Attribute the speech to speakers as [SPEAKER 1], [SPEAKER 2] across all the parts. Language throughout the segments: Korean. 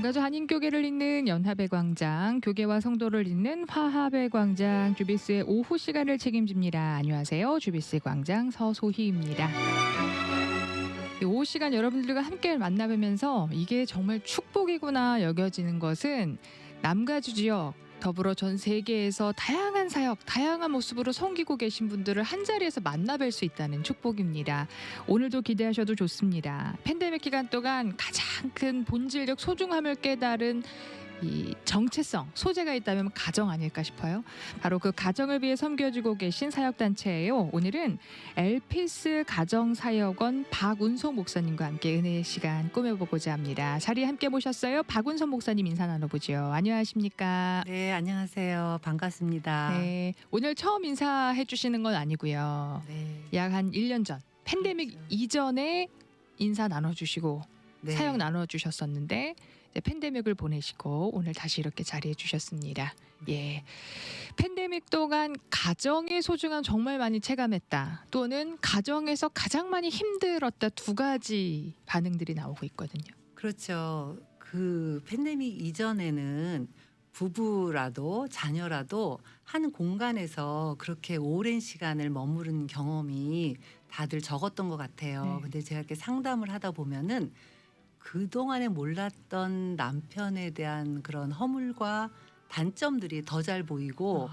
[SPEAKER 1] 전라도 한인교계를 잇는 연합의 광장, 교계와 성도를 잇는 화합의 광장, 주비스의 오후 시간을 책임집니다. 안녕하세요. 주비스 광장 서소희입니다. 이 오후 시간 여러분들과 함께 만나뵈면서 이게 정말 축복이구나 여겨지는 것은 남가주 지역 더불어 전 세계에서 다양한 사역, 다양한 모습으로 섬기고 계신 분들을 한자리에서 만나뵐 수 있다는 축복입니다. 오늘도 기대하셔도 좋습니다. 팬데믹 기간 동안 가장 큰 본질적 소중함을 깨달은 이 정체성, 소재가 있다면 가정 아닐까 싶어요. 바로 그 가정을 위해 섬겨주고 계신 사역단체예요. 오늘은 엘피스 가정사역원 박운석 목사님과 함께 은혜의 시간 꾸며보고자 합니다. 자리에 함께 모셨어요. 박운석 목사님 인사 나눠보죠. 안녕하십니까?
[SPEAKER 2] 네, 안녕하세요. 반갑습니다.
[SPEAKER 1] 네, 오늘 처음 인사해 주시는 건 아니고요.
[SPEAKER 2] 네.
[SPEAKER 1] 약 한 1년 전, 팬데믹
[SPEAKER 2] 그렇죠.
[SPEAKER 1] 이전에 인사 나눠주시고
[SPEAKER 2] 네.
[SPEAKER 1] 사역 나눠주셨었는데 이제 팬데믹을 보내시고 오늘 다시 이렇게 자리해 주셨습니다. 예, 팬데믹 동안 가정의 소중함 정말 많이 체감했다. 또는 가정에서 가장 많이 힘들었다. 두 가지 반응들이 나오고 있거든요.
[SPEAKER 2] 그렇죠. 그 팬데믹 이전에는 부부라도 자녀라도 한 공간에서 그렇게 오랜 시간을 머무른 경험이 다들 적었던 것 같아요.
[SPEAKER 1] 네.
[SPEAKER 2] 근데 제가 이렇게 상담을 하다 보면은 그동안에 몰랐던 남편에 대한 그런 허물과 단점들이 더 잘 보이고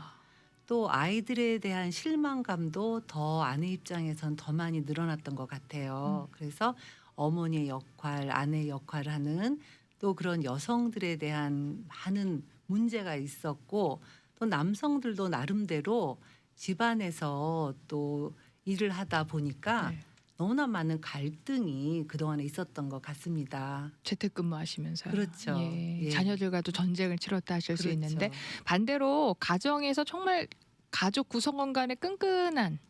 [SPEAKER 2] 또 아이들에 대한 실망감도 더 아내 입장에선 더 많이 늘어났던 것 같아요. 그래서 어머니의 역할, 아내의 역할을 하는 또 그런 여성들에 대한 많은 문제가 있었고 또 남성들도 나름대로 집안에서 또 일을 하다 보니까
[SPEAKER 1] 네.
[SPEAKER 2] 너무나 많은 갈등이 그동안에 있었던 것 같습니다.
[SPEAKER 1] 재택근무하시면서요.
[SPEAKER 2] 그렇죠.
[SPEAKER 1] 예,
[SPEAKER 2] 예.
[SPEAKER 1] 자녀들과도 전쟁을 치렀다 하실 수
[SPEAKER 2] 그렇죠.
[SPEAKER 1] 있는데 반대로 가정에서 정말 가족 구성원 간의 끈끈한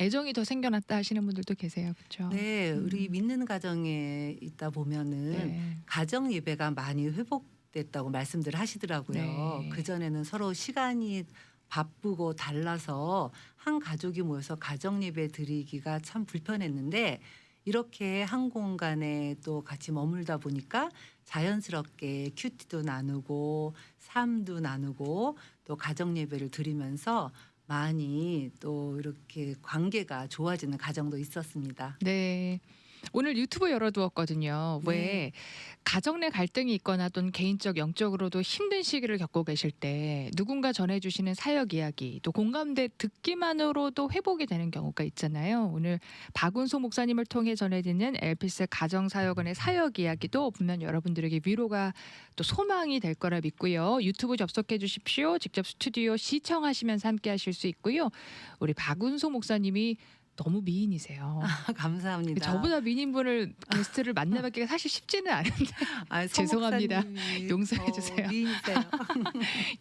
[SPEAKER 1] 애정이 더 생겨났다 하시는 분들도 계세요. 그렇죠?
[SPEAKER 2] 네, 우리 믿는 가정에 있다 보면은
[SPEAKER 1] 네.
[SPEAKER 2] 가정 예배가 많이 회복됐다고 말씀들 하시더라고요.
[SPEAKER 1] 네.
[SPEAKER 2] 그전에는 서로 시간이 바쁘고 달라서 한 가족이 모여서 가정 예배 드리기가 참 불편했는데 이렇게 한 공간에 또 같이 머물다 보니까 자연스럽게 큐티도 나누고 삶도 나누고 또 가정 예배를 드리면서 많이 또 이렇게 관계가 좋아지는 가정도 있었습니다.
[SPEAKER 1] 네. 오늘 유튜브 열어두었거든요. 왜
[SPEAKER 2] 네.
[SPEAKER 1] 가정 내 갈등이 있거나 또는 개인적 영적으로도 힘든 시기를 겪고 계실 때 누군가 전해주시는 사역 이야기 또 공감대 듣기만으로도 회복이 되는 경우가 있잖아요. 오늘 박운소 목사님을 통해 전해드리는 엘피스 가정사역원의 사역 이야기도 분명 여러분들에게 위로가 또 소망이 될 거라 믿고요. 유튜브 접속해 주십시오. 직접 스튜디오 시청하시면서 함께 하실 수 있고요. 우리 박운소 목사님이 너무 미인이세요.
[SPEAKER 2] 감사합니다.
[SPEAKER 1] 저보다 미인분을 게스트를 만나뵙기가 사실 쉽지는 않은데
[SPEAKER 2] 아,
[SPEAKER 1] 죄송합니다.
[SPEAKER 2] 목사님이
[SPEAKER 1] 용서해 주세요.
[SPEAKER 2] 미인이세요.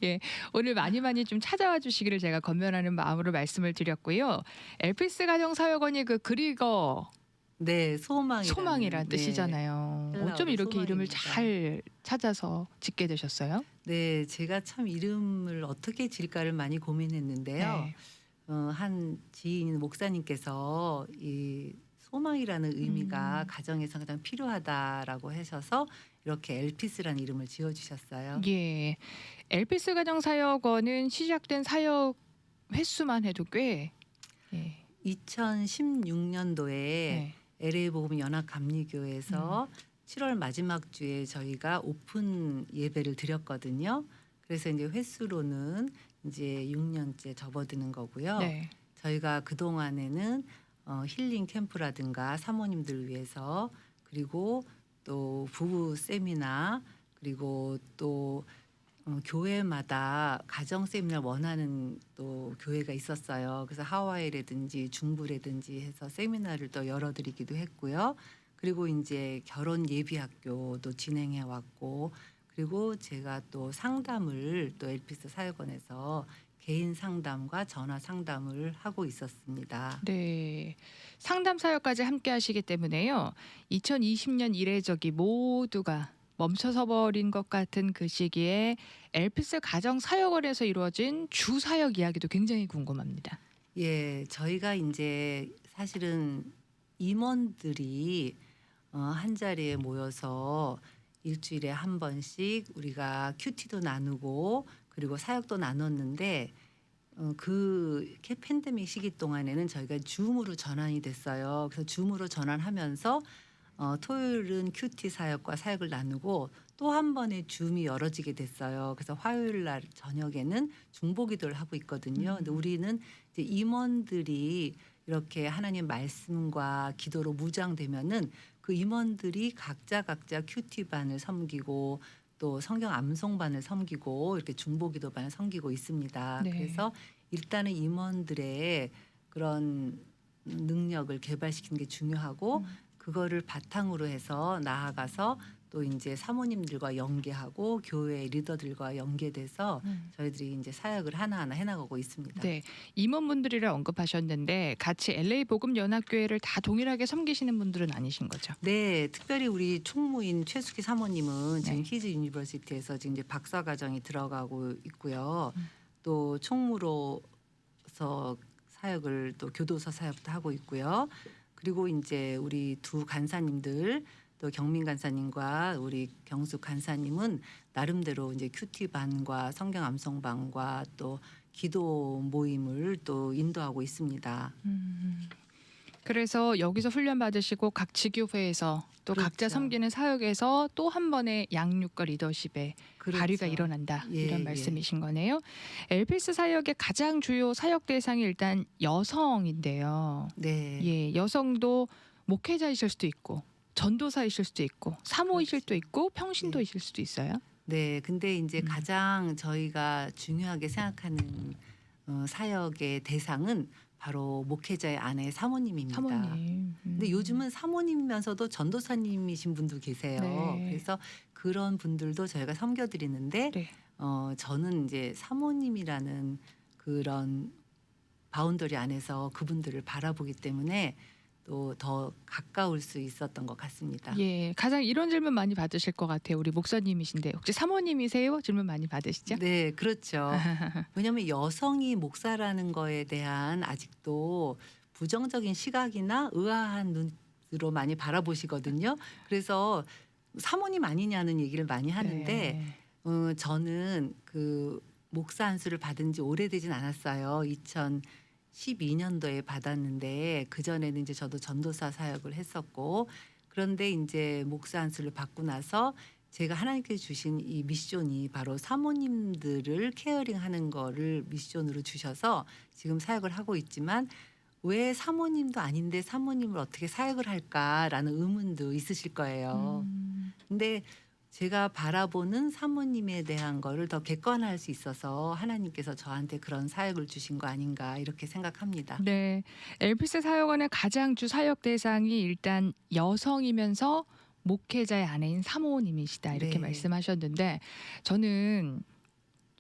[SPEAKER 1] 예, 오늘 많이 좀 찾아와 주시기를 제가 건면하는 마음으로 말씀을 드렸고요. 엘피스 가정사역원이 그 그리거
[SPEAKER 2] 네, 소망이라는
[SPEAKER 1] 뜻이잖아요.
[SPEAKER 2] 헬라어로
[SPEAKER 1] 어쩜 이렇게 이름을
[SPEAKER 2] 소망입니다.
[SPEAKER 1] 잘 찾아서 짓게 되셨어요?
[SPEAKER 2] 네, 제가 참 이름을 어떻게 지을까를 많이 고민했는데요.
[SPEAKER 1] 네.
[SPEAKER 2] 한 지인 목사님께서 이 소망이라는 의미가 가정에서 가장 필요하다라고 하셔서 이렇게 엘피스라는 이름을 지어주셨어요.
[SPEAKER 1] 예, 엘피스 가정사역원은 시작된 사역 횟수만 해도 꽤 예.
[SPEAKER 2] 2016년도에
[SPEAKER 1] 네.
[SPEAKER 2] LA 복음 연합 감리교회에서 7월 마지막 주에 저희가 오픈 예배를 드렸거든요. 그래서 이제 횟수로는 이제 6년째 접어드는 거고요.
[SPEAKER 1] 네.
[SPEAKER 2] 저희가 그 동안에는 힐링 캠프라든가 사모님들 위해서 그리고 또 부부 세미나 그리고 또 교회마다 가정 세미나를 원하는 또 교회가 있었어요. 그래서 하와이라든지 중부라든지 해서 세미나를 또 열어드리기도 했고요. 그리고 이제 결혼 예비학교도 진행해 왔고 그리고 제가 또 상담을 또 엘피스 사역원에서 개인 상담과 전화 상담을 하고 있었습니다.
[SPEAKER 1] 네. 상담 사역까지 함께 하시기 때문에요. 2020년 이래저기 모두가 멈춰서 버린 것 같은 그 시기에 엘피스 가정 사역원에서 이루어진 주 사역 이야기도 굉장히 궁금합니다.
[SPEAKER 2] 예, 저희가 이제 사실은 임원들이 한 자리에 모여서 일주일에 한 번씩 우리가 큐티도 나누고 그리고 사역도 나눴는데 그 팬데믹 시기 동안에는 저희가 줌으로 전환이 됐어요. 그래서 줌으로 전환하면서 토요일은 큐티 사역과 사역을 나누고 또 한 번의 줌이 열어지게 됐어요. 그래서 화요일 날 저녁에는 중보기도를 하고 있거든요. 근데 우리는 이제 임원들이 이렇게 하나님 말씀과 기도로 무장되면은 그 임원들이 각자 큐티반을 섬기고 또 성경 암송반을 섬기고 이렇게 중보기도반을 섬기고 있습니다.
[SPEAKER 1] 네.
[SPEAKER 2] 그래서 일단은 임원들의 그런 능력을 개발시키는 게 중요하고 그거를 바탕으로 해서 나아가서 또 이제 사모님들과 연계하고 교회 리더들과 연계돼서 저희들이 이제 사역을 하나하나 해나가고 있습니다.
[SPEAKER 1] 네, 임원분들이라 언급하셨는데 같이 LA 복음 연합교회를 다 동일하게 섬기시는 분들은 아니신 거죠?
[SPEAKER 2] 네, 특별히 우리 총무인 최숙희 사모님은 지금
[SPEAKER 1] 네.
[SPEAKER 2] 히즈 유니버시티에서 지금 이제 박사 과정이 들어가고 있고요. 또 총무로서 사역을 또 교도소 사역도 하고 있고요. 그리고 이제 우리 두 간사님들 또 경민 간사님과 우리 경숙 간사님은 나름대로 이제 큐티반과 성경 암송반과 또 기도 모임을 또 인도하고 있습니다.
[SPEAKER 1] 그래서 여기서 훈련 받으시고 각 지교회에서 또
[SPEAKER 2] 그렇죠.
[SPEAKER 1] 각자 섬기는 사역에서 또 한 번의 양육과 리더십의
[SPEAKER 2] 그렇죠.
[SPEAKER 1] 발휘가 일어난다
[SPEAKER 2] 예,
[SPEAKER 1] 이런
[SPEAKER 2] 예.
[SPEAKER 1] 말씀이신 거네요. 엘피스 사역의 가장 주요 사역 대상이 일단 여성인데요.
[SPEAKER 2] 네.
[SPEAKER 1] 예, 여성도 목회자이실 수도 있고 전도사이실 수도 있고 사모이실 수도 있고 평신도이실 수도 있어요.
[SPEAKER 2] 네, 근데 이제 가장 저희가 중요하게 생각하는 사역의 대상은 바로 목회자의 아내 사모님입니다.
[SPEAKER 1] 사모님.
[SPEAKER 2] 근데 요즘은 사모님이면서도 전도사님이신 분도 계세요.
[SPEAKER 1] 네.
[SPEAKER 2] 그래서 그런 분들도 저희가 섬겨드리는데
[SPEAKER 1] 네.
[SPEAKER 2] 저는 이제 사모님이라는 그런 바운더리 안에서 그분들을 바라보기 때문에 또 더 가까울 수 있었던 것 같습니다.
[SPEAKER 1] 예, 가장 이런 질문 많이 받으실 것 같아요. 우리 목사님이신데 혹시 사모님이세요? 질문 많이 받으시죠?
[SPEAKER 2] 네, 그렇죠. 왜냐하면 여성이 목사라는 거에 대한 아직도 부정적인 시각이나 의아한 눈으로 많이 바라보시거든요. 그래서 사모님 아니냐는 얘기를 많이 하는데
[SPEAKER 1] 네.
[SPEAKER 2] 저는 그 목사 안수를 받은 지 오래되진 않았어요. 2012년도에 받았는데 그 전에는 이제 저도 전도사 사역을 했었고 그런데 이제 목사 안수를 받고 나서 제가 하나님께서 주신 이 미션이 바로 사모님들을 케어링하는 거를 미션으로 주셔서 지금 사역을 하고 있지만 왜 사모님도 아닌데 사모님을 어떻게 사역을 할까라는 의문도 있으실 거예요. 근데 제가 바라보는 사모님에 대한 거를 더 객관화할 수 있어서 하나님께서 저한테 그런 사역을 주신 거 아닌가 이렇게 생각합니다.
[SPEAKER 1] 네, 엘피스 사역원의 가장 주 사역 대상이 일단 여성이면서 목회자의 아내인 사모님이시다 이렇게
[SPEAKER 2] 네.
[SPEAKER 1] 말씀하셨는데 저는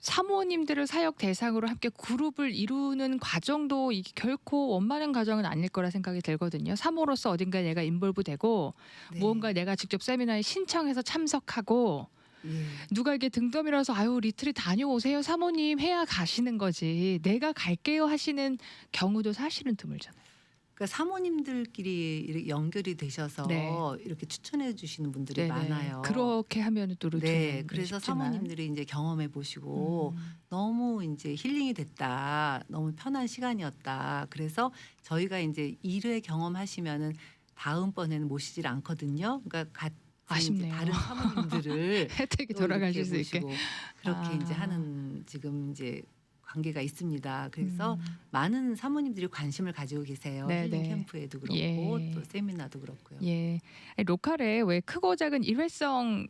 [SPEAKER 1] 사모님들을 사역 대상으로 함께 그룹을 이루는 과정도 이게 결코 원만한 과정은 아닐 거라 생각이 들거든요. 사모로서 어딘가에 내가 인볼브되고
[SPEAKER 2] 네.
[SPEAKER 1] 무언가 내가 직접 세미나에 신청해서 참석하고
[SPEAKER 2] 예.
[SPEAKER 1] 누가 이게 등 떠밀어서 아유 리트릿 다녀오세요 사모님 해야 가시는 거지 내가 갈게요 하시는 경우도 사실은 드물잖아요.
[SPEAKER 2] 그러니까 사모님들끼리 이렇게 연결이 되셔서
[SPEAKER 1] 네.
[SPEAKER 2] 이렇게 추천해 주시는 분들이
[SPEAKER 1] 네네.
[SPEAKER 2] 많아요.
[SPEAKER 1] 그렇게 하면은 또 루트는
[SPEAKER 2] 네, 그래서
[SPEAKER 1] 쉽지만.
[SPEAKER 2] 사모님들이 이제 경험해 보시고 너무 이제 힐링이 됐다, 너무 편한 시간이었다. 그래서 저희가 이제 1회 경험하시면은 다음번에는 모시질 않거든요. 그러니까 같은 이제
[SPEAKER 1] 아쉽네요.
[SPEAKER 2] 다른 사모님들을
[SPEAKER 1] 혜택이
[SPEAKER 2] 또
[SPEAKER 1] 돌아가실
[SPEAKER 2] 이렇게
[SPEAKER 1] 수 있게.
[SPEAKER 2] 모시고 그렇게 이제
[SPEAKER 1] 아.
[SPEAKER 2] 하는 지금 이제 관계가 있습니다. 그래서
[SPEAKER 1] 음.
[SPEAKER 2] 많은 사모님들이 관심을 가지고 계세요.
[SPEAKER 1] 네,
[SPEAKER 2] 힐링
[SPEAKER 1] 네.
[SPEAKER 2] 캠프에도 그렇고
[SPEAKER 1] 예.
[SPEAKER 2] 또 세미나도 그렇고요.
[SPEAKER 1] 예. 아니, 로컬에 왜 크고 작은 일회성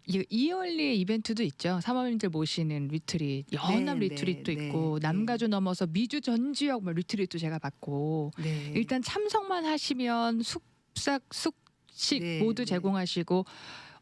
[SPEAKER 1] 이얼리 이벤트도 있죠. 사모님들 모시는 리트릿, 연합
[SPEAKER 2] 네,
[SPEAKER 1] 리트릿도
[SPEAKER 2] 네,
[SPEAKER 1] 있고
[SPEAKER 2] 네.
[SPEAKER 1] 남가주 넘어서 미주 전 지역 뭐 리트릿도 제가 받고
[SPEAKER 2] 네.
[SPEAKER 1] 일단 참석만 하시면 숙식
[SPEAKER 2] 네,
[SPEAKER 1] 모두
[SPEAKER 2] 네.
[SPEAKER 1] 제공하시고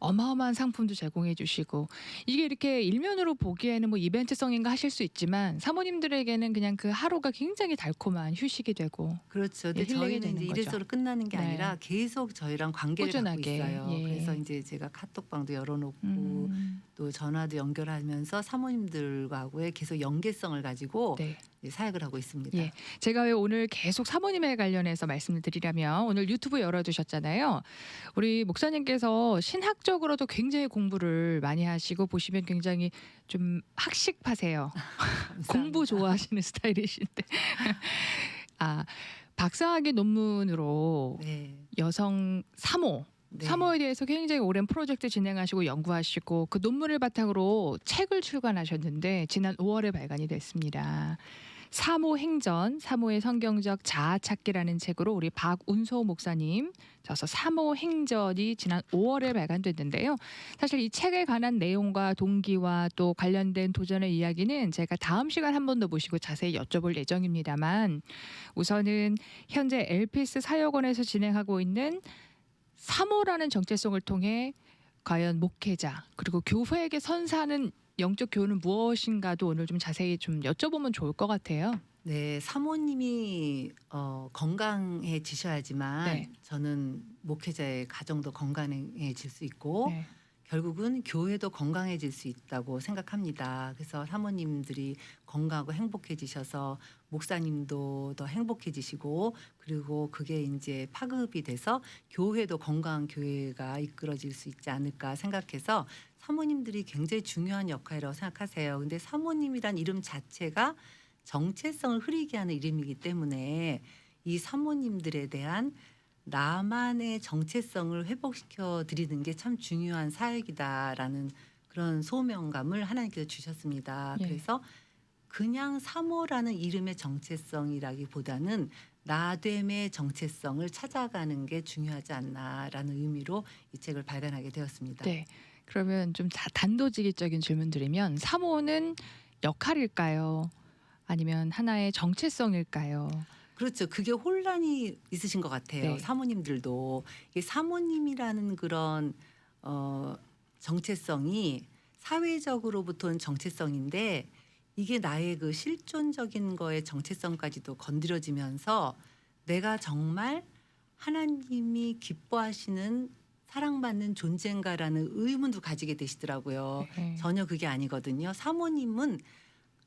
[SPEAKER 1] 어마어마한 상품도 제공해 주시고 이게 이렇게 일면으로 보기에는 뭐 이벤트성인가 하실 수 있지만 사모님들에게는 그냥 그 하루가 굉장히 달콤한 휴식이 되고
[SPEAKER 2] 그렇죠. 근데
[SPEAKER 1] 예, 힐링이
[SPEAKER 2] 저희는
[SPEAKER 1] 되는
[SPEAKER 2] 이제
[SPEAKER 1] 거죠.
[SPEAKER 2] 이래저래 끝나는 게
[SPEAKER 1] 네.
[SPEAKER 2] 아니라 계속 저희랑 관계를
[SPEAKER 1] 꾸준하게,
[SPEAKER 2] 갖고 있어요.
[SPEAKER 1] 예.
[SPEAKER 2] 그래서 이제 제가 카톡방도 열어놓고
[SPEAKER 1] 음,
[SPEAKER 2] 또 전화도 연결하면서 사모님들과의 계속 연계성을 가지고
[SPEAKER 1] 네.
[SPEAKER 2] 사역을 하고 있습니다.
[SPEAKER 1] 예. 제가 왜 오늘 계속 사모님에 관련해서 말씀을 드리려면 오늘 유튜브 열어두셨잖아요. 우리 목사님께서 신학적으로도 굉장히 공부를 많이 하시고 보시면 굉장히 좀 학식파세요. 공부
[SPEAKER 2] 감사합니다.
[SPEAKER 1] 좋아하시는 스타일이신데. 아, 박사학위 논문으로
[SPEAKER 2] 네.
[SPEAKER 1] 여성 사모
[SPEAKER 2] 네.
[SPEAKER 1] 사모에 대해서 굉장히 오랜 프로젝트 진행하시고 연구하시고 그 논문을 바탕으로 책을 출간하셨는데 지난 5월에 발간이 됐습니다. 사모 행전, 사모의 성경적 자아 찾기라는 책으로 우리 박운소 목사님 저서 사모 행전이 지난 5월에 발간됐는데요. 사실 이 책에 관한 내용과 동기와 또 관련된 도전의 이야기는 제가 다음 시간 한 번 더 모시고 자세히 여쭤볼 예정입니다만 우선은 현재 엘피스 사역원에서 진행하고 있는 사모라는 정체성을 통해 과연 목회자 그리고 교회에게 선사하는 영적 교훈은 무엇인가도 오늘 좀 자세히 좀 여쭤보면 좋을 것 같아요.
[SPEAKER 2] 네, 사모님이 건강해지셔야지만
[SPEAKER 1] 네.
[SPEAKER 2] 저는 목회자의 가정도 건강해질 수 있고
[SPEAKER 1] 네.
[SPEAKER 2] 결국은 교회도 건강해질 수 있다고 생각합니다. 그래서 사모님들이 건강하고 행복해지셔서 목사님도 더 행복해지시고 그리고 그게 이제 파급이 돼서 교회도 건강한 교회가 이끌어질 수 있지 않을까 생각해서 사모님들이 굉장히 중요한 역할이라고 생각하세요. 근데 사모님이란 이름 자체가 정체성을 흐리게 하는 이름이기 때문에 이 사모님들에 대한 나만의 정체성을 회복시켜 드리는 게 참 중요한 사역이다라는 그런 소명감을 하나님께서 주셨습니다.
[SPEAKER 1] 예.
[SPEAKER 2] 그래서 그냥 사모라는 이름의 정체성이라기보다는 나됨의 정체성을 찾아가는 게 중요하지 않나라는 의미로 이 책을 발간하게 되었습니다.
[SPEAKER 1] 네. 그러면 좀 단도직입적인 질문 드리면 사모는 역할일까요? 아니면 하나의 정체성일까요?
[SPEAKER 2] 그렇죠. 그게 혼란이 있으신 것 같아요.
[SPEAKER 1] 네.
[SPEAKER 2] 사모님들도 이 사모님이라는 그런 정체성이 사회적으로부터는 정체성인데 이게 나의 그 실존적인 거의 정체성까지도 건드려지면서 내가 정말 하나님이 기뻐하시는 사랑받는 존재인가라는 의문도 가지게 되시더라고요.
[SPEAKER 1] 네.
[SPEAKER 2] 전혀 그게 아니거든요. 사모님은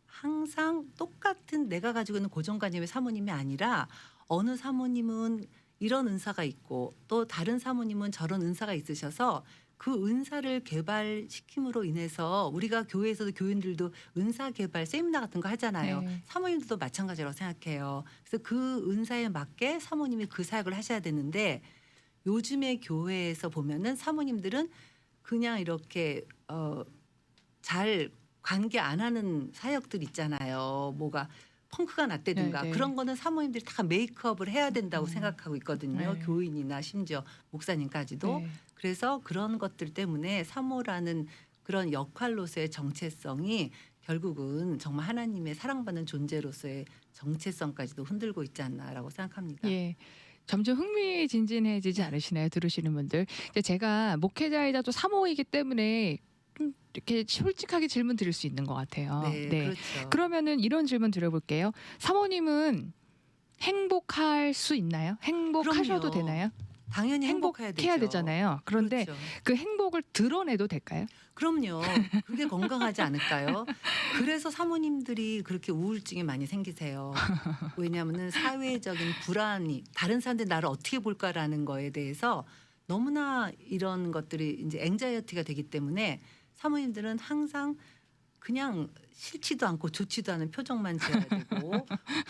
[SPEAKER 2] 항상 똑같은 내가 가지고 있는 고정관념의 사모님이 아니라 어느 사모님은 이런 은사가 있고 또 다른 사모님은 저런 은사가 있으셔서 그 은사를 개발시킴으로 인해서 우리가 교회에서도 교인들도 은사 개발 세미나 같은 거 하잖아요.
[SPEAKER 1] 네.
[SPEAKER 2] 사모님들도 마찬가지라고 생각해요. 그래서 그 은사에 맞게 사모님이 그 사역을 하셔야 되는데 요즘의 교회에서 보면은 사모님들은 그냥 이렇게 잘 관계 안 하는 사역들 있잖아요. 뭐가 펑크가 났다든가
[SPEAKER 1] 네, 네.
[SPEAKER 2] 그런 거는 사모님들이 다 메이크업을 해야 된다고 생각하고 있거든요.
[SPEAKER 1] 네.
[SPEAKER 2] 교인이나 심지어 목사님까지도.
[SPEAKER 1] 네.
[SPEAKER 2] 그래서 그런 것들 때문에 사모라는 그런 역할로서의 정체성이 결국은 정말 하나님의 사랑받는 존재로서의 정체성까지도 흔들고 있지 않나라고 생각합니다.
[SPEAKER 1] 예. 점점 흥미진진해지지 않으시나요? 들으시는 분들. 이제 제가 목회자이자 또 사모이기 때문에 좀 이렇게 솔직하게 질문 드릴 수 있는 것 같아요.
[SPEAKER 2] 네, 그렇죠.
[SPEAKER 1] 그러면은 이런 질문 드려볼게요. 사모님은 행복할 수 있나요? 행복하셔도
[SPEAKER 2] 그럼요.
[SPEAKER 1] 되나요?
[SPEAKER 2] 당연히 행복해야 되죠.
[SPEAKER 1] 행복해야 되잖아요. 그런데
[SPEAKER 2] 그렇죠.
[SPEAKER 1] 그 행복을 드러내도 될까요?
[SPEAKER 2] 그럼요. 그게 건강하지 않을까요? 그래서 사모님들이 그렇게 우울증이 많이 생기세요. 왜냐하면은 사회적인 불안이 다른 사람들이 나를 어떻게 볼까라는 거에 대해서 너무나 이런 것들이 이제 앵자이어티가 되기 때문에 사모님들은 항상 그냥 싫지도 않고 좋지도 않은 표정만 지어야 되고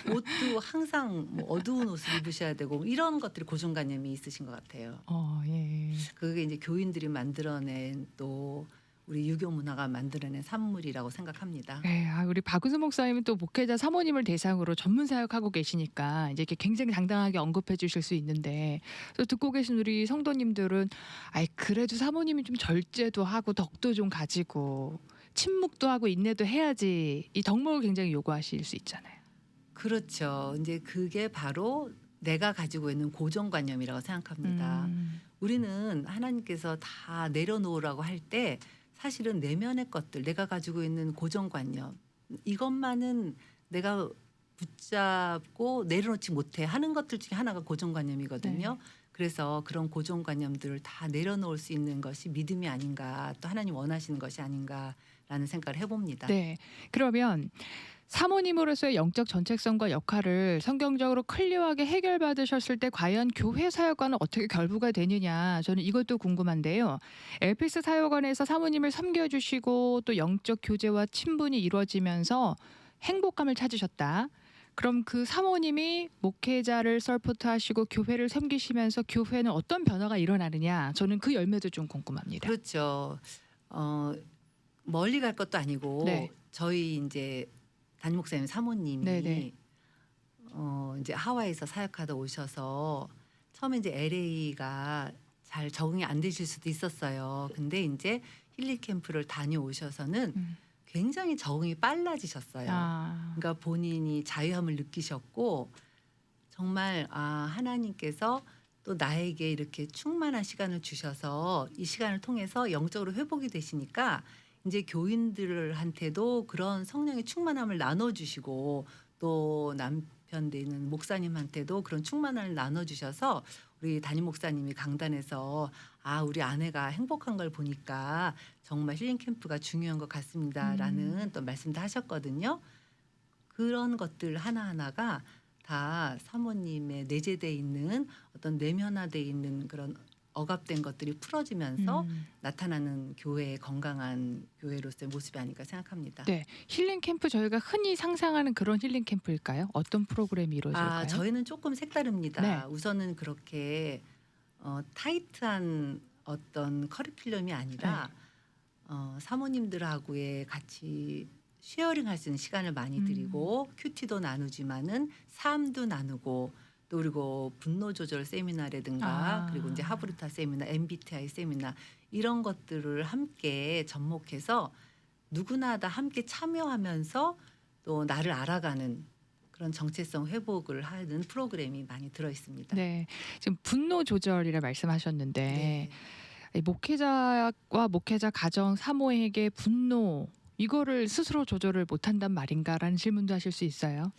[SPEAKER 2] 옷도 항상 뭐 어두운 옷을 입으셔야 되고 이런 것들이 고정관념이 있으신 것 같아요.
[SPEAKER 1] 예.
[SPEAKER 2] 그게 이제 교인들이 만들어낸 또 우리 유교 문화가 만들어낸 산물이라고 생각합니다.
[SPEAKER 1] 네, 우리 박은수 목사님은 또 목회자 사모님을 대상으로 전문 사역하고 계시니까 이제 이렇게 굉장히 당당하게 언급해 주실 수 있는데 또 듣고 계신 우리 성도님들은 그래도 사모님이 좀 절제도 하고 덕도 좀 가지고 침묵도 하고 인내도 해야지 이 덕목을 굉장히 요구하실 수 있잖아요.
[SPEAKER 2] 그렇죠. 이제 그게 바로 내가 가지고 있는 고정관념이라고 생각합니다. 우리는 하나님께서 다 내려놓으라고 할 때 사실은 내면의 것들 내가 가지고 있는 고정관념 이것만은 내가 붙잡고 내려놓지 못해 하는 것들 중에 하나가 고정관념이거든요.
[SPEAKER 1] 네.
[SPEAKER 2] 그래서 그런 고정관념들을 다 내려놓을 수 있는 것이 믿음이 아닌가 또 하나님 원하시는 것이 아닌가라는 생각을 해봅니다.
[SPEAKER 1] 네. 그러면 사모님으로서의 영적 정체성과 역할을 성경적으로 클리어하게 해결받으셨을 때 과연 교회 사역과는 어떻게 결부가 되느냐 저는 이것도 궁금한데요. 엘피스 사역원에서 사모님을 섬겨주시고 또 영적 교제와 친분이 이루어지면서 행복감을 찾으셨다. 그럼 그 사모님이 목회자를 서포트하시고 교회를 섬기시면서 교회는 어떤 변화가 일어나느냐 저는 그 열매도 좀 궁금합니다.
[SPEAKER 2] 그렇죠. 어, 멀리 갈 것도 아니고
[SPEAKER 1] 네.
[SPEAKER 2] 저희 이제 담임 목사님 사모님이
[SPEAKER 1] 네네.
[SPEAKER 2] 이제 하와이에서 사역하다 오셔서 처음에 이제 LA가 잘 적응이 안 되실 수도 있었어요. 근데 이제 힐링 캠프를 다녀오셔서는
[SPEAKER 1] 음.
[SPEAKER 2] 굉장히 적응이 빨라지셨어요.
[SPEAKER 1] 아,
[SPEAKER 2] 그러니까 본인이 자유함을 느끼셨고 정말 하나님께서 또 나에게 이렇게 충만한 시간을 주셔서 이 시간을 통해서 영적으로 회복이 되시니까 이제 교인들한테도 그런 성령의 충만함을 나눠주시고 또 남편 되는 목사님한테도 그런 충만함을 나눠주셔서 우리 담임 목사님이 강단에서 우리 아내가 행복한 걸 보니까 정말 힐링 캠프가 중요한 것 같습니다라는 또 말씀도 하셨거든요. 그런 것들 하나하나가 다 사모님의 내재돼 있는 어떤 내면화돼 있는 그런 억압된 것들이 풀어지면서 나타나는 교회의 건강한 교회로서의 모습이 아닐까 생각합니다.
[SPEAKER 1] 네. 힐링 캠프 저희가 흔히 상상하는 그런 힐링 캠프일까요? 어떤 프로그램이 이루어질까요?
[SPEAKER 2] 저희는 조금 색다릅니다.
[SPEAKER 1] 네.
[SPEAKER 2] 우선은 그렇게 타이트한 어떤 커리큘럼이 아니라 사모님들하고의 같이 쉐어링할 수 있는 시간을 많이 드리고 큐티도 나누지만은 삶도 나누고 또 그리고 분노 조절 세미나라든가 그리고 이제 하브리타 세미나, MBTI 세미나 이런 것들을 함께 접목해서 누구나 다 함께 참여하면서 또 나를 알아가는 그런 정체성 회복을 하는 프로그램이 많이 들어 있습니다.
[SPEAKER 1] 네. 지금 분노 조절이라 말씀하셨는데
[SPEAKER 2] 네.
[SPEAKER 1] 이 목회자와 목회자 가정 사모에게 분노 이거를 스스로 조절을 못한단 말인가라는 질문도 하실 수 있어요.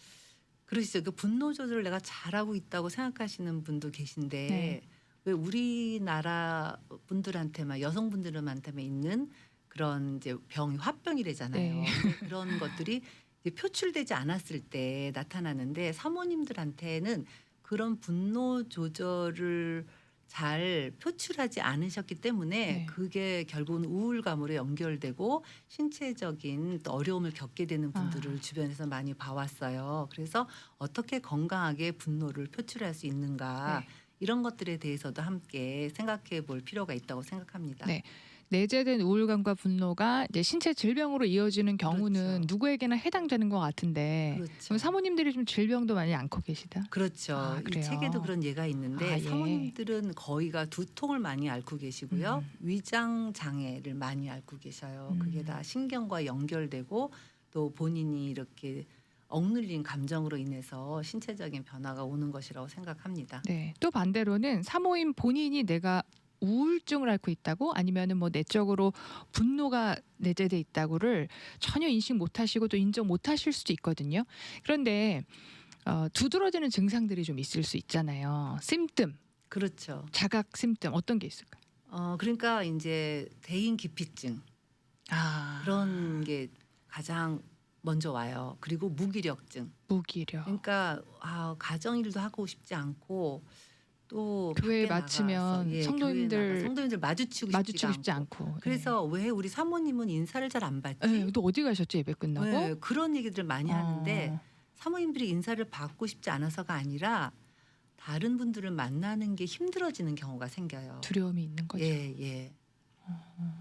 [SPEAKER 2] 그러시죠. 그 분노 조절을 내가 잘하고 있다고 생각하시는 분도 계신데
[SPEAKER 1] 네.
[SPEAKER 2] 왜 우리나라 분들한테만 여성분들한테만 있는 그런 이제 병이 화병이래잖아요.
[SPEAKER 1] 네.
[SPEAKER 2] 근데 그런 것들이 이제 표출되지 않았을 때 나타나는데 사모님들한테는 그런 분노 조절을 잘 표출하지 않으셨기 때문에
[SPEAKER 1] 네.
[SPEAKER 2] 그게 결국은 우울감으로 연결되고 신체적인 또 어려움을 겪게 되는 분들을 주변에서 많이 봐왔어요. 그래서 어떻게 건강하게 분노를 표출할 수 있는가
[SPEAKER 1] 네.
[SPEAKER 2] 이런 것들에 대해서도 함께 생각해 볼 필요가 있다고 생각합니다.
[SPEAKER 1] 네. 내재된 우울감과 분노가 이제 신체 질병으로 이어지는 경우는
[SPEAKER 2] 그렇죠.
[SPEAKER 1] 누구에게나 해당되는 것 같은데
[SPEAKER 2] 그렇죠.
[SPEAKER 1] 그럼 사모님들이 좀 질병도 많이 앓고 계시다.
[SPEAKER 2] 그렇죠. 이
[SPEAKER 1] 그래요?
[SPEAKER 2] 책에도 그런 예가 있는데
[SPEAKER 1] 예.
[SPEAKER 2] 사모님들은 거의가 두통을 많이 앓고 계시고요. 위장 장애를 많이 앓고 계셔요. 그게 다 신경과 연결되고 또 본인이 이렇게 억눌린 감정으로 인해서 신체적인 변화가 오는 것이라고 생각합니다.
[SPEAKER 1] 네. 또 반대로는 사모임 본인이 내가 우울증을 앓고 있다고 아니면은 뭐 내적으로 분노가 내재돼 있다고를 전혀 인식 못하시고 또 인정 못하실 수도 있거든요. 그런데 두드러지는 증상들이 좀 있을 수 있잖아요. 심뜸,
[SPEAKER 2] 그렇죠.
[SPEAKER 1] 자각 심뜸 어떤 게 있을까요?
[SPEAKER 2] 그러니까 이제 대인 기피증 그런 게 가장 먼저 와요. 그리고 무기력증.
[SPEAKER 1] 무기력.
[SPEAKER 2] 그러니까 가정 일도 하고 싶지 않고 또
[SPEAKER 1] 교회에
[SPEAKER 2] 밖에
[SPEAKER 1] 마치면
[SPEAKER 2] 나가서,
[SPEAKER 1] 성도님들
[SPEAKER 2] 성도님들 마주치고
[SPEAKER 1] 싶지 않고.
[SPEAKER 2] 그래서 왜 우리 사모님은 인사를 잘 안 받지?
[SPEAKER 1] 네. 또 어디 가셨죠 예배 끝나고?
[SPEAKER 2] 네, 그런 얘기들을 많이 하는데
[SPEAKER 1] 어.
[SPEAKER 2] 사모님들이 인사를 받고 싶지 않아서가 아니라 다른 분들을 만나는 게 힘들어지는 경우가 생겨요.
[SPEAKER 1] 두려움이 있는 거죠.
[SPEAKER 2] 예.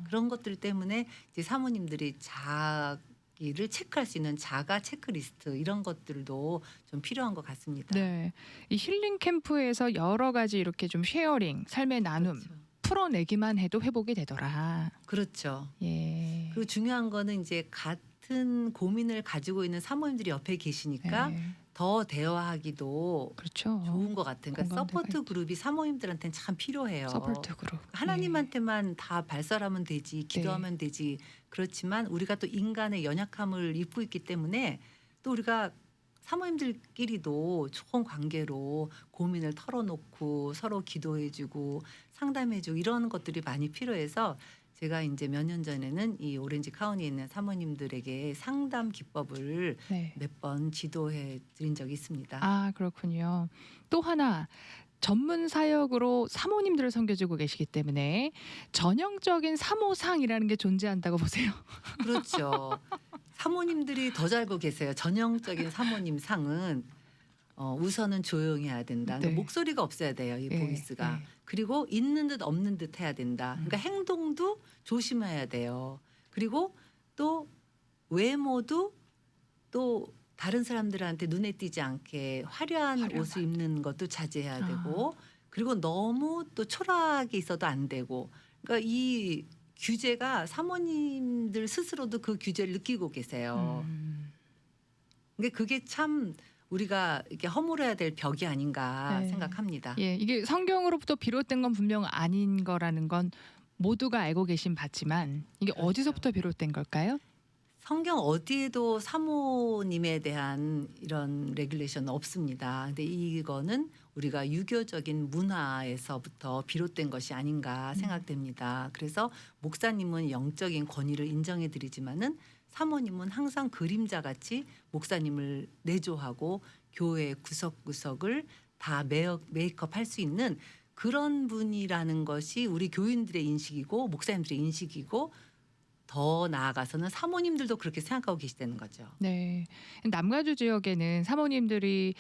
[SPEAKER 2] 그런 것들 때문에 이제 사모님들이 자기를 체크할 수 있는 자가 체크리스트 이런 것들도 좀 필요한 것 같습니다.
[SPEAKER 1] 네, 이 힐링 캠프에서 여러 가지 이렇게 좀 쉐어링, 삶의 나눔
[SPEAKER 2] 그렇죠.
[SPEAKER 1] 풀어내기만 해도 회복이 되더라.
[SPEAKER 2] 그렇죠.
[SPEAKER 1] 예.
[SPEAKER 2] 그리고 중요한 거는 이제 같은 고민을 가지고 있는 사모님들이 옆에 계시니까
[SPEAKER 1] 네.
[SPEAKER 2] 더 대화하기도
[SPEAKER 1] 그렇죠.
[SPEAKER 2] 좋은 것 같아요. 그러니까
[SPEAKER 1] 공감대가
[SPEAKER 2] 서포트 그룹이 사모님들한테는 참 필요해요.
[SPEAKER 1] 서포트 그룹.
[SPEAKER 2] 하나님한테만 다 발설하면 되지, 기도하면 되지. 그렇지만 우리가 또 인간의 연약함을 입고 있기 때문에 또 우리가 사모님들끼리도 좋은 관계로 고민을 털어놓고 서로 기도해주고 상담해주고 이런 것들이 많이 필요해서 제가 이제 몇 년 전에는 이 오렌지 카운티에 있는 사모님들에게 상담 기법을
[SPEAKER 1] 네.
[SPEAKER 2] 몇 번 지도해 드린 적이 있습니다.
[SPEAKER 1] 아 그렇군요. 또 하나 전문 사역으로 사모님들을 섬겨주고 계시기 때문에 전형적인 사모상이라는 게 존재한다고 보세요.
[SPEAKER 2] 그렇죠. 사모님들이 더 잘 알고 계세요. 전형적인 사모님 상은 우선은 조용해야 된다. 그러니까
[SPEAKER 1] 네.
[SPEAKER 2] 목소리가 없어야 돼요. 이
[SPEAKER 1] 예,
[SPEAKER 2] 보이스가.
[SPEAKER 1] 예.
[SPEAKER 2] 그리고 있는 듯 없는 듯 해야 된다. 그러니까 행동도 조심해야 돼요. 그리고 또 외모도 또 다른 사람들한테 눈에 띄지 않게 화려한 옷을
[SPEAKER 1] 화려하게.
[SPEAKER 2] 입는 것도 자제해야
[SPEAKER 1] 아.
[SPEAKER 2] 되고 그리고 너무 또 초라하게 있어도 안 되고 그러니까 이 규제가 사모님들 스스로도 그 규제를 느끼고 계세요.
[SPEAKER 1] 음.
[SPEAKER 2] 근데 그게 참 우리가 이렇게 허물어야 될 벽이 아닌가
[SPEAKER 1] 네.
[SPEAKER 2] 생각합니다.
[SPEAKER 1] 예, 이게 성경으로부터 비롯된 건 분명 아닌 거라는 건 모두가 알고 계신 바지만 이게
[SPEAKER 2] 그렇죠.
[SPEAKER 1] 어디서부터 비롯된 걸까요?
[SPEAKER 2] 성경 어디에도 사모님에 대한 이런 레귤레이션은 없습니다. 근데 이거는 우리가 유교적인 문화에서부터 비롯된 것이 아닌가 생각됩니다. 그래서 목사님은 영적인 권위를 인정해 드리지만은 사모님은 항상 그림자같이 목사님을 내조하고 교회 구석구석을 다 메이크업 할 수 있는 그런 분이라는 것이 우리 교인들의 인식이고 목사님들의 인식이고 더 나아가서는 사모님들도 그렇게 생각하고 계시다는 거죠.
[SPEAKER 1] 네. 남가주 지역에는 사모님들이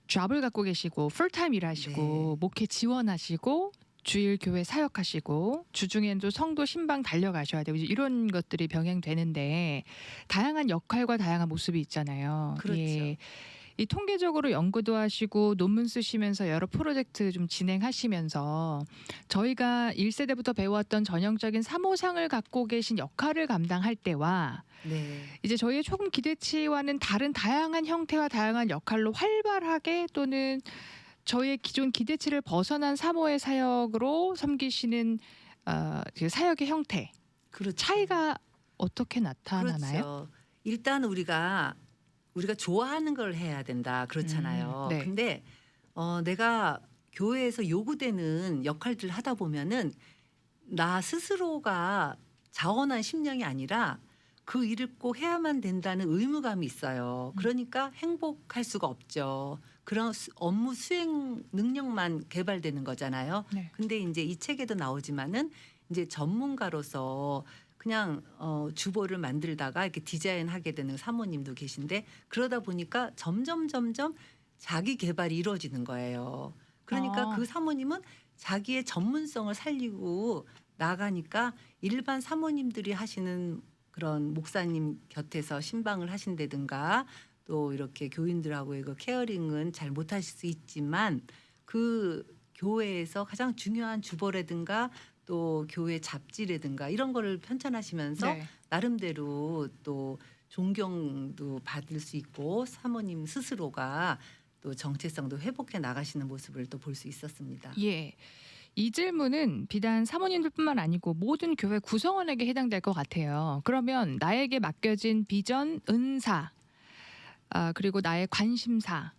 [SPEAKER 1] 잡을 갖고 계시고 풀타임 일하시고
[SPEAKER 2] 네.
[SPEAKER 1] 목회 지원하시고 주일 교회 사역하시고 주중에는 또 성도 신방 달려가셔야 되고 이제 이런 것들이 병행되는데 다양한 역할과 다양한 모습이 있잖아요.
[SPEAKER 2] 그렇죠.
[SPEAKER 1] 예. 이 통계적으로 연구도 하시고 논문 쓰시면서 여러 프로젝트 좀 진행하시면서 저희가 1세대부터 배워왔던 전형적인 사모상을 갖고 계신 역할을 감당할 때와
[SPEAKER 2] 네.
[SPEAKER 1] 이제 저희의 조금 기대치와는 다른 다양한 형태와 다양한 역할로 활발하게 또는 저희의 기존 기대치를 벗어난 사모의 사역으로 섬기시는 그 사역의 형태
[SPEAKER 2] 그렇죠.
[SPEAKER 1] 차이가 어떻게 나타나나요?
[SPEAKER 2] 그렇죠. 일단 우리가 좋아하는 걸 해야 된다 그렇잖아요.
[SPEAKER 1] 네.
[SPEAKER 2] 근데 내가 교회에서 요구되는 역할들을 하다 보면은 나 스스로가 자원한 심령이 아니라 그 일을 꼭 해야만 된다는 의무감이 있어요. 그러니까 행복할 수가 없죠. 그런 업무 수행 능력만 개발되는 거잖아요.
[SPEAKER 1] 네.
[SPEAKER 2] 근데 이제 이 책에도 나오지만은 이제 전문가로서 그냥 주보를 만들다가 이렇게 디자인하게 되는 사모님도 계신데 그러다 보니까 점점 자기 개발이 이루어지는 거예요. 그러니까
[SPEAKER 1] 아.
[SPEAKER 2] 그 사모님은 자기의 전문성을 살리고 나가니까 일반 사모님들이 하시는 그런 목사님 곁에서 신방을 하신다든가 또 이렇게 교인들하고의 그 케어링은 잘 못하실 수 있지만 그 교회에서 가장 중요한 주보라든가 또 교회 잡지라든가 이런 거를 편찬하시면서
[SPEAKER 1] 네.
[SPEAKER 2] 나름대로 또 존경도 받을 수 있고 사모님 스스로가 또 정체성도 회복해 나가시는 모습을 또 볼 수 있었습니다.
[SPEAKER 1] 예. 이 질문은 비단 사모님들뿐만 아니고 모든 교회 구성원에게 해당될 것 같아요. 그러면 나에게 맡겨진 비전, 은사, 그리고 나의 관심사,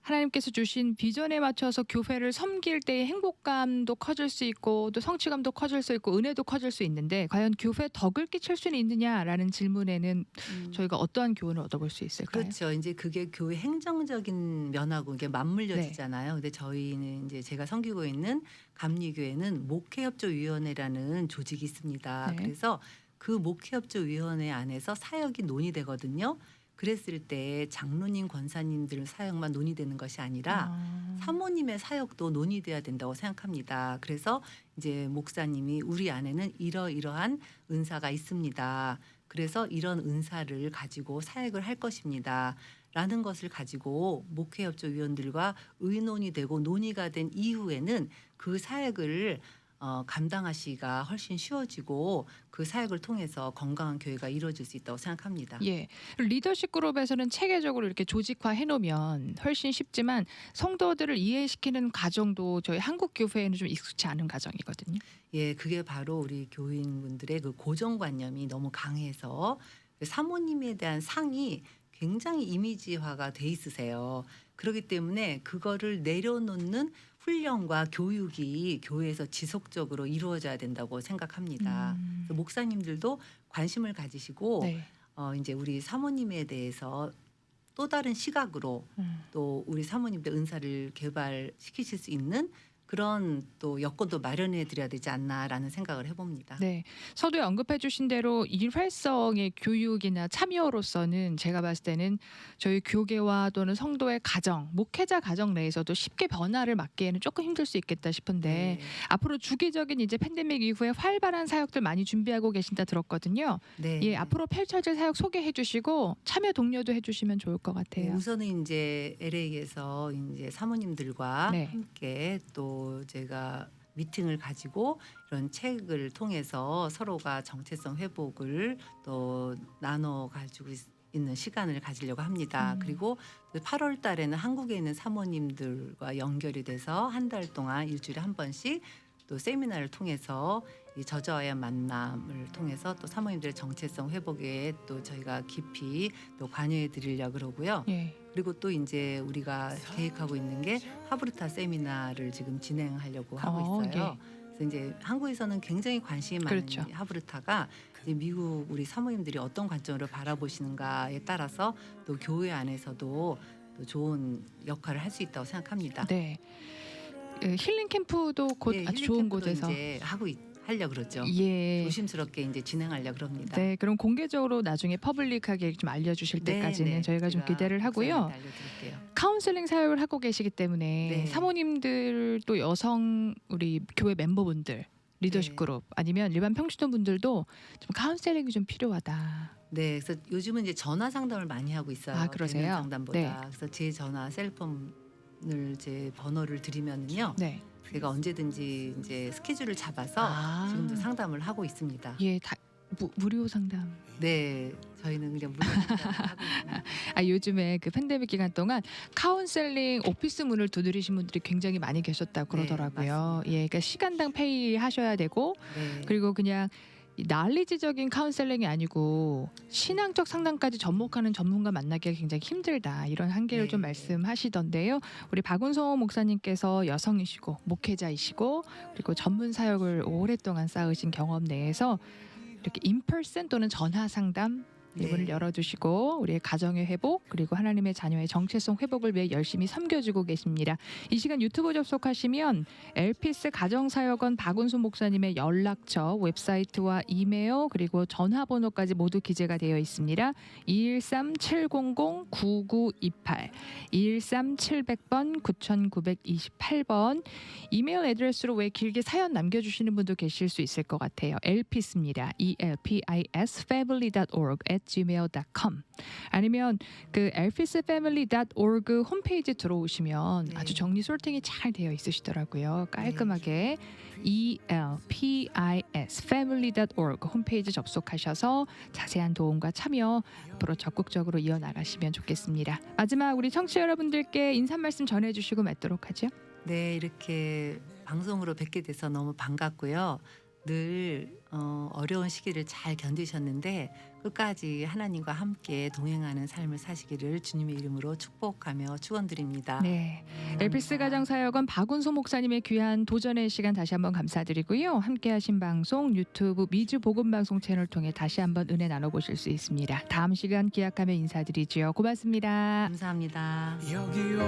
[SPEAKER 1] 하나님께서 주신 비전에 맞춰서 교회를 섬길 때의 행복감도 커질 수 있고 또 성취감도 커질 수 있고 은혜도 커질 수 있는데 과연 교회에 덕을 끼칠 수는 있느냐라는 질문에는 저희가 어떠한 교훈을 얻어볼 수 있을까요?
[SPEAKER 2] 그렇죠. 이제 그게 교회 행정적인 면하고 이게 맞물려지잖아요. 근데 저희는 이제 제가 섬기고 있는 감리교회는 목회협조위원회라는 조직이 있습니다.
[SPEAKER 1] 네.
[SPEAKER 2] 그래서 그 목회협조위원회 안에서 사역이 논의되거든요. 그랬을 때 장로님, 권사님들 사역만 논의되는 것이 아니라 사모님의 사역도 논의돼야 된다고 생각합니다. 그래서 이제 목사님이 우리 안에는 이러이러한 은사가 있습니다. 그래서 이런 은사를 가지고 사역을 할 것입니다. 라는 것을 가지고 목회협조위원들과 의논이 되고 논의가 된 이후에는 그 사역을 감당하시기가 훨씬 쉬워지고 그 사역을 통해서 건강한 교회가 이루어질 수 있다고 생각합니다.
[SPEAKER 1] 예. 리더십 그룹에서는 체계적으로 이렇게 조직화해 놓으면 훨씬 쉽지만 성도들을 이해시키는 과정도 저희 한국 교회에는 좀 익숙치 않은 과정이거든요.
[SPEAKER 2] 예, 그게 바로 우리 교인분들의 그 고정관념이 너무 강해서 사모님에 대한 상이 굉장히 이미지화가 돼 있으세요. 그렇기 때문에 그거를 내려놓는 훈련과 교육이 교회에서 지속적으로 이루어져야 된다고 생각합니다. 그래서 목사님들도 관심을 가지시고
[SPEAKER 1] 네.
[SPEAKER 2] 이제 우리 사모님에 대해서 또 다른 시각으로 또 우리 사모님들 은사를 개발시키실 수 있는 그런 또 여건도 마련해 드려야 되지 않나라는 생각을 해봅니다.
[SPEAKER 1] 네, 서두에 언급해 주신 대로 일회성의 교육이나 참여로서는 제가 봤을 때는 저희 교계와 또는 성도의 가정, 목회자 가정 내에서도 쉽게 변화를 맞기에는 조금 힘들 수 있겠다 싶은데
[SPEAKER 2] 네.
[SPEAKER 1] 앞으로 주기적인 이제 팬데믹 이후에 활발한 사역들 많이 준비하고 계신다 들었거든요.
[SPEAKER 2] 네.
[SPEAKER 1] 예, 앞으로 펼쳐질 사역 소개해 주시고 참여 독려도 해 주시면 좋을 것 같아요.
[SPEAKER 2] 우선은 이제 LA에서 이제 사모님들과
[SPEAKER 1] 네.
[SPEAKER 2] 함께 또 제가 미팅을 가지고 이런 책을 통해서 서로가 정체성 회복을 또 나눠 가지고 있는 시간을 가지려고 합니다. 그리고 8월 달에는 한국에 있는 사모님들과 연결이 돼서 한 달 동안 일주일에 한 번씩 또 세미나를 통해서 이 저자와의 만남을 통해서 또 사모님들의 정체성 회복에 또 저희가 깊이 또 관여해 드리려고 그러고요.
[SPEAKER 1] 예.
[SPEAKER 2] 그리고 또 이제 우리가 계획하고 있는 게 하브르타 세미나를 지금 진행하려고 하고 있어요. 그래서 이제 한국에서는 굉장히 관심이 많은
[SPEAKER 1] 그렇죠.
[SPEAKER 2] 이 하브르타가 이제 미국 우리 사모님들이 어떤 관점으로 바라보시는가에 따라서 또 교회 안에서도 또 좋은 역할을 할 수 있다고 생각합니다.
[SPEAKER 1] 네. 힐링 캠프도 곧
[SPEAKER 2] 네,
[SPEAKER 1] 아주
[SPEAKER 2] 힐링
[SPEAKER 1] 좋은
[SPEAKER 2] 캠프도
[SPEAKER 1] 곳에서
[SPEAKER 2] 이제 하려고 그러죠.
[SPEAKER 1] 예.
[SPEAKER 2] 조심스럽게 이제 진행하려고 그럽니다.
[SPEAKER 1] 네, 그럼 공개적으로 나중에 퍼블릭하게 좀 알려주실 때까지는 저희가 좀 기대를 하고요.
[SPEAKER 2] 목사님한테 알려드릴게요.
[SPEAKER 1] 카운슬링 사역을 하고 계시기 때문에
[SPEAKER 2] 네.
[SPEAKER 1] 사모님들 또 여성 우리 교회 멤버분들 리더십
[SPEAKER 2] 네.
[SPEAKER 1] 그룹 아니면 일반 평신도분들도 좀 카운셀링이 좀 필요하다.
[SPEAKER 2] 네, 그래서 요즘은 이제 전화 상담을 많이 하고 있어요.
[SPEAKER 1] 아, 그러세요?
[SPEAKER 2] 대면 상담보다.
[SPEAKER 1] 네.
[SPEAKER 2] 그래서 제 전화 셀폰을 제 번호를 드리면은요,
[SPEAKER 1] 네.
[SPEAKER 2] 제가 언제든지 이제 스케줄을 잡아서
[SPEAKER 1] 아.
[SPEAKER 2] 지금도 상담을 하고 있습니다.
[SPEAKER 1] 예, 다 무료 상담.
[SPEAKER 2] 네, 저희는 그냥 무료 상담을 하고 있습니다.
[SPEAKER 1] 아, 요즘에 그 팬데믹 기간 동안 카운셀링 오피스 문을 두드리신 분들이 굉장히 많이 계셨다고
[SPEAKER 2] 네,
[SPEAKER 1] 그러더라고요.
[SPEAKER 2] 맞습니다.
[SPEAKER 1] 예, 그러니까 시간당 페이 하셔야 되고
[SPEAKER 2] 네.
[SPEAKER 1] 그리고 그냥 이 난리지적인 카운셀링이 아니고 신앙적 상담까지 접목하는 전문가 만나기가 굉장히 힘들다 이런 한계를
[SPEAKER 2] 네.
[SPEAKER 1] 좀 말씀하시던데요. 우리 박운성 목사님께서 여성이시고 목회자이시고 그리고 전문 사역을 오랫동안 쌓으신 경험 내에서 이렇게 인퍼슨 또는 전화 상담 이분을
[SPEAKER 2] 네.
[SPEAKER 1] 열어주시고 우리의 가정의 회복 그리고 하나님의 자녀의 정체성 회복을 위해 열심히 섬겨주고 계십니다. 이 시간 유튜브 접속하시면 엘피스 가정사역원 박운순 목사님의 연락처, 웹사이트와 이메일 그리고 전화번호까지 모두 기재가 되어 있습니다. 213-700-9928 213-700번 9928번 이메일 애드레스로 왜 길게 사연 남겨주시는 분도 계실 수 있을 것 같아요. 엘피스입니다. elpis family.org@gmail.com 아니면 그 elpisfamily.org 홈페이지 들어오시면
[SPEAKER 2] 네.
[SPEAKER 1] 아주 정리 소팅이 잘 되어 있으시더라고요. 깔끔하게 elpis family.org 홈페이지 접속하셔서 자세한 도움과 참여 앞으로 적극적으로 이어나가시면 좋겠습니다. 마지막 우리 청취자 여러분들께 인사 말씀 전해주시고 맺도록 하죠.
[SPEAKER 2] 네, 이렇게 방송으로 뵙게 돼서 너무 반갑고요. 늘 어려운 시기를 잘 견디셨는데 끝까지 하나님과 함께 동행하는 삶을 사시기를 주님의 이름으로 축복하며 축원드립니다.
[SPEAKER 1] 네,
[SPEAKER 2] 감사합니다.
[SPEAKER 1] 엘피스 가정사역원 박운소 목사님의 귀한 도전의 시간 다시 한번 감사드리고요. 함께하신 방송 유튜브 미주 복음방송 채널 통해 다시 한번 은혜 나눠보실 수 있습니다. 다음 시간 기약하며 인사드리지요. 고맙습니다.
[SPEAKER 2] 감사합니다.